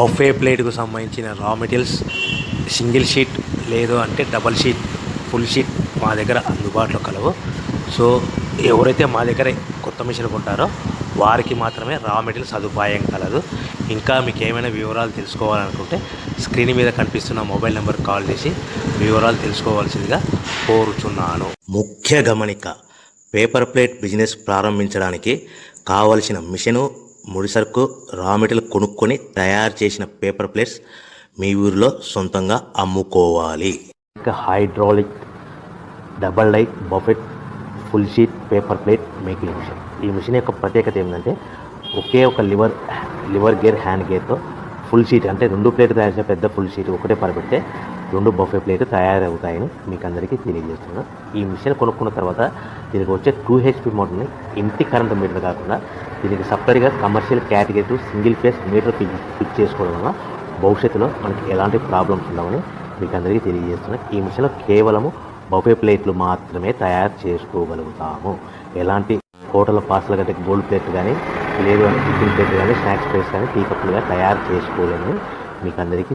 Buffet ప్లేట్కు సంబంధించిన రా materials single sheet లేదు అంటే డబల్ షీట్ ఫుల్ షీట్ మా దగ్గర అందుబాటులో కలవు. సో ఎవరైతే మా దగ్గర కొత్త మిషన్ కొంటారో వారికి మాత్రమే రా మెటీరియల్ సదుపాయం కలదు. ఇంకా మీకు ఏమైనా వివరాలు తెలుసుకోవాలనుకుంటే స్క్రీన్ మీద కనిపిస్తున్న మొబైల్ నెంబర్ కాల్ చేసి వివరాలు తెలుసుకోవాల్సిందిగా కోరుచున్నాను. ముఖ్య గమనిక: పేపర్ ప్లేట్ బిజినెస్ ప్రారంభించడానికి కావలసిన మిషను, ముడిసరుకు, రా మెటీరియల్ కొనుక్కొని తయారు చేసిన పేపర్ ప్లేట్స్ మీ ఊరిలో సొంతంగా అమ్ముకోవాలి. ఇంకా hydraulic, double die, buffet, full sheet paper plate making machine. ఈ మిషన్ యొక్క ప్రత్యేకత ఏంటంటే ఒకే ఒక లివర్ గేర్, హ్యాండ్ గేర్తో ఫుల్ షీట్ అంటే 2 ప్లేట్లు తయారు చేసే పెద్ద ఫుల్ షీట్ ఒకటే పరబెడితే 2 బఫే ప్లేట్ తయారవుతాయని మీకు అందరికీ తెలియజేస్తున్నాను. ఈ మిషన్ కొనుక్కున్న తర్వాత దీనికి వచ్చే 2 HP మోటార్ని ఇంటి కరెంట్ మీటర్ కాకుండా దీనికి సపరేట్గా commercial category single phase metre fix చేసుకోవడం వల్ల భవిష్యత్తులో మనకి ఎలాంటి ప్రాబ్లమ్స్ ఉండవని మీకు అందరికీ తెలియజేస్తున్నాను. ఈ మిషన్లో కేవలము బఫే ప్లేట్లు మాత్రమే తయారు చేసుకోగలుగుతాము. ఎలాంటి హోటల్ పార్సల్ కంటే గోల్డ్ ప్లేట్ కానీ లేదు అంటే టిఫిన్ ప్లేట్ కానీ స్నాక్స్ ప్లేట్స్ కానీ టీ కప్పులుగా తయారు చేసుకోలేమని మీకు అందరికీ